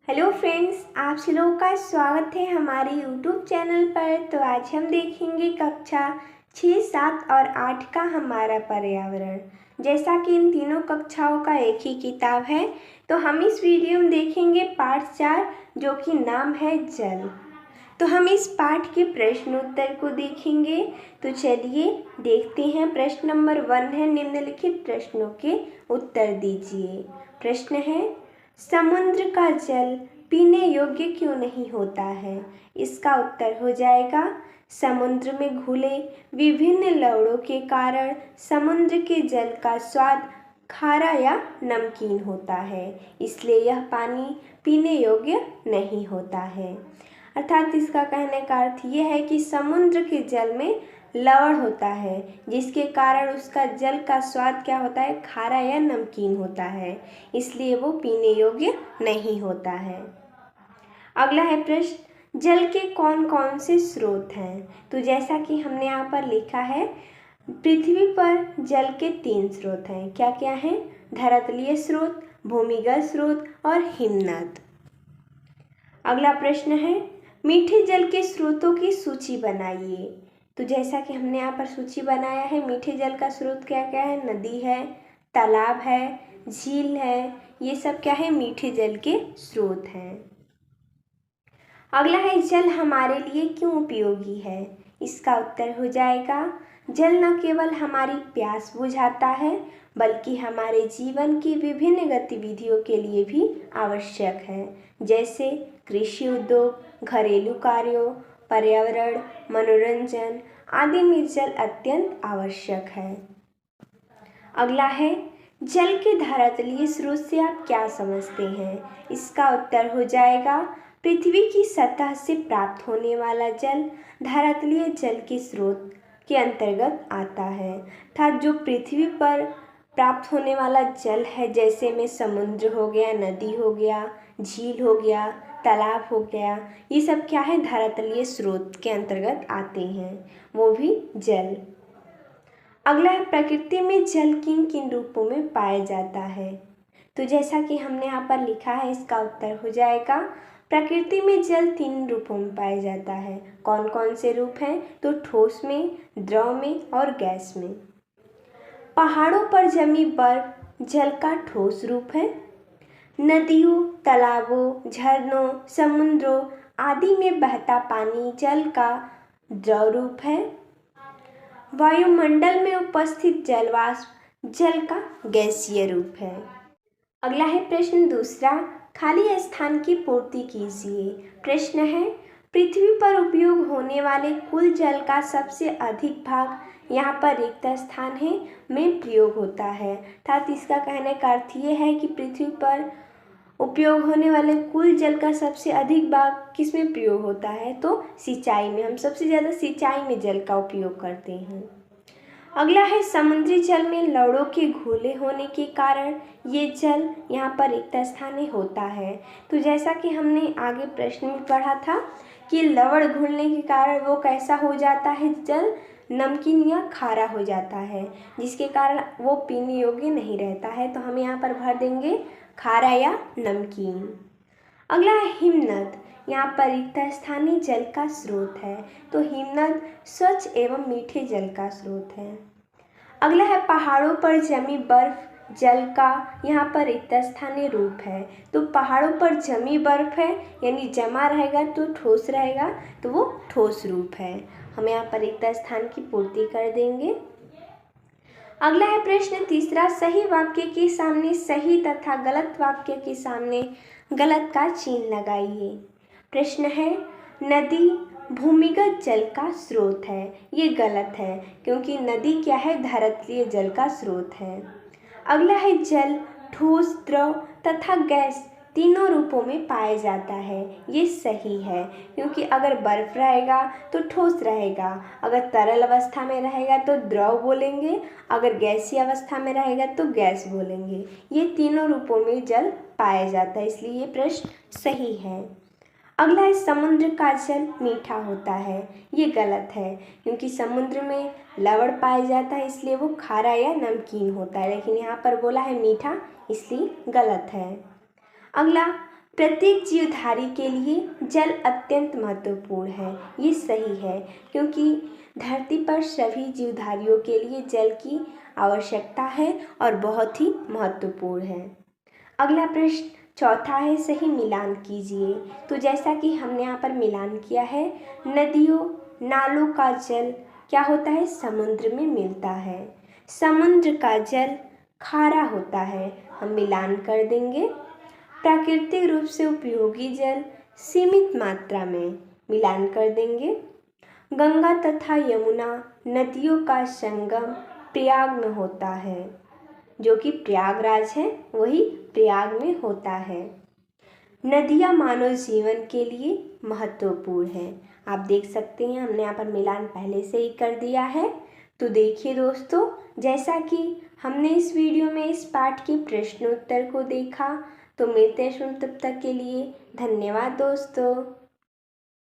Hello friends, आप सभी लोगों का स्वागत है हमारे यूट्यूब चैनल पर। तो आज हम देखेंगे कक्षा 6, 7 और 8 का हमारा पर्यावरण। जैसा कि इन तीनों कक्षाओं का एक ही किताब है, तो हम इस वीडियो में देखेंगे पाठ 4, जो कि नाम है जल। तो हम इस पाठ के प्रश्न उत्तर को देखेंगे। तो चलिए देखते हैं। प्रश्न नंबर 1 है, निम्नलिखित प्रश्नों के उत्तर दीजिए। प्रश्न है, समुद्र का जल पीने योग्य क्यों नहीं होता है? इसका उत्तर हो जाएगा, समुद्र में घुले विभिन्न लवणों के कारण समुद्र के जल का स्वाद खारा या नमकीन होता है, इसलिए यह पानी पीने योग्य नहीं होता है। अर्थात इसका कहने का अर्थ यह है कि समुद्र के जल में लवण होता है, जिसके कारण उसका जल का स्वाद क्या होता है, खारा या नमकीन होता है, इसलिए वो पीने योग्य नहीं होता है। अगला है प्रश्न, जल के कौन कौन से स्रोत हैं? तो जैसा कि हमने यहाँ पर लिखा है, पृथ्वी पर जल के 3 स्रोत हैं। क्या क्या हैं? धरातलीय स्रोत, भूमिगत स्रोत और हिमनद। अगला प्रश्न है, मीठे जल के स्रोतों की सूची बनाइए। तो जैसा कि हमने यहाँ पर सूची बनाया है, मीठे जल का स्रोत क्या क्या है? नदी है, तालाब है, झील है, ये सब क्या है? मीठे जल के स्रोत हैं। अगला है, जल हमारे लिए क्यों उपयोगी है? इसका उत्तर हो जाएगा, जल न केवल हमारी प्यास बुझाता है, बल्कि हमारे जीवन की विभिन्न गतिविधियों के लिए भी आवश्यक है, जैसे कृषि उद्योग, घरेलू कार्यों, पर्यावरण, मनोरंजन आदि में जल अत्यंत आवश्यक है। अगला है, जल के धरातलीय स्रोत से आप क्या समझते हैं? इसका उत्तर हो जाएगा, पृथ्वी की सतह से प्राप्त होने वाला जल धरातलीय जल के स्रोत के अंतर्गत आता है। अर्थात जो पृथ्वी पर प्राप्त होने वाला जल है, जैसे में समुद्र हो गया, नदी हो गया, झील हो गया, तालाब हो गया, ये सब क्या है? धरातलीय स्रोत के अंतर्गत आते हैं, वो भी जल। अगला है, प्रकृति में जल किन किन रूपों में पाया जाता है? तो जैसा कि हमने यहाँ पर लिखा है, इसका उत्तर हो जाएगा, प्रकृति में जल 3 रूपों में पाया जाता है। कौन कौन से रूप हैं? तो ठोस में, द्रव में और गैस में। पहाड़ों पर जमी बर्फ जल का ठोस रूप है। नदियों, तालाबों, झरनों, समुद्रों आदि में बहता पानी जल का द्रव रूप है। वायुमंडल में उपस्थित जलवाष्प जल का गैसीय रूप है। अगला है प्रश्न दूसरा, खाली स्थान की पूर्ति कीजिए। प्रश्न है, पृथ्वी पर उपयोग होने वाले कुल जल का सबसे अधिक भाग यहाँ पर रिक्त स्थान है में प्रयोग होता है। अर्थात इसका कहने का अर्थ ये है कि पृथ्वी पर उपयोग होने वाले कुल जल का सबसे अधिक भाग किस में प्रयोग होता है? तो सिंचाई में। हम सबसे ज़्यादा सिंचाई में जल का उपयोग करते हैं। अगला है, समुद्री जल में लवणों के घुले होने के कारण ये जल यहाँ पर रिक्त स्थानीय होता है। तो जैसा कि हमने आगे प्रश्न में पढ़ा था कि लवण घुलने के कारण वो कैसा हो जाता है? जल नमकीन या खारा हो जाता है, जिसके कारण वो पीने योग्य नहीं रहता है। तो हम यहाँ पर भर देंगे खारा या नमकीन। अगला है, हिमनद यहाँ पर रिक्त स्थानीय जल का स्रोत है। तो हिमनद स्वच्छ एवं मीठे जल का स्रोत है। अगला है, पहाड़ों पर जमी बर्फ जल का यहाँ पर रिक्त स्थानीय रूप है। तो पहाड़ों पर जमी बर्फ है, यानी जमा रहेगा तो ठोस रहेगा, तो वो ठोस रूप है। हम यहाँ पर रिक्त स्थान की पूर्ति कर देंगे। अगला है प्रश्न तीसरा, सही वाक्य के सामने सही तथा गलत वाक्य के सामने गलत का चिन्ह लगाइए। प्रश्न है, नदी भूमिगत जल का स्रोत है। ये गलत है, क्योंकि नदी क्या है? धरातलीय जल का स्रोत है। अगला है, जल ठोस, द्रव तथा गैस तीनों रूपों में पाया जाता है। ये सही है, क्योंकि अगर बर्फ रहेगा तो ठोस रहेगा, अगर तरल अवस्था में रहेगा तो द्रव बोलेंगे, अगर गैसीय अवस्था में रहेगा तो गैस बोलेंगे। ये तीनों रूपों में जल पाया जाता है, इसलिए ये प्रश्न सही है। अगला है, समुद्र का जल मीठा होता है। ये गलत है, क्योंकि समुद्र में लवण पाया जाता है, इसलिए वो खारा या नमकीन होता है, लेकिन यहाँ पर बोला है मीठा, इसलिए गलत है। अगला, प्रत्येक जीवधारी के लिए जल अत्यंत महत्वपूर्ण है। ये सही है, क्योंकि धरती पर सभी जीवधारियों के लिए जल की आवश्यकता है और बहुत ही महत्वपूर्ण है। अगला प्रश्न चौथा है, सही मिलान कीजिए। तो जैसा कि हमने यहाँ पर मिलान किया है, नदियों नालों का जल क्या होता है, समुद्र में मिलता है। समुद्र का जल खारा होता है, हम मिलान कर देंगे। प्राकृतिक रूप से उपयोगी जल सीमित मात्रा में, मिलान कर देंगे। गंगा तथा यमुना नदियों का संगम प्रयाग में होता है, जो कि प्रयागराज है वही प्रयाग में होता है। नदियाँ मानव जीवन के लिए महत्वपूर्ण है। आप देख सकते हैं हमने यहाँ पर मिलान पहले से ही कर दिया है। तो देखिए दोस्तों, जैसा कि हमने इस वीडियो में इस पाठ के प्रश्नोत्तर को देखा, तो मिलते हैं तब तक के लिए धन्यवाद दोस्तों।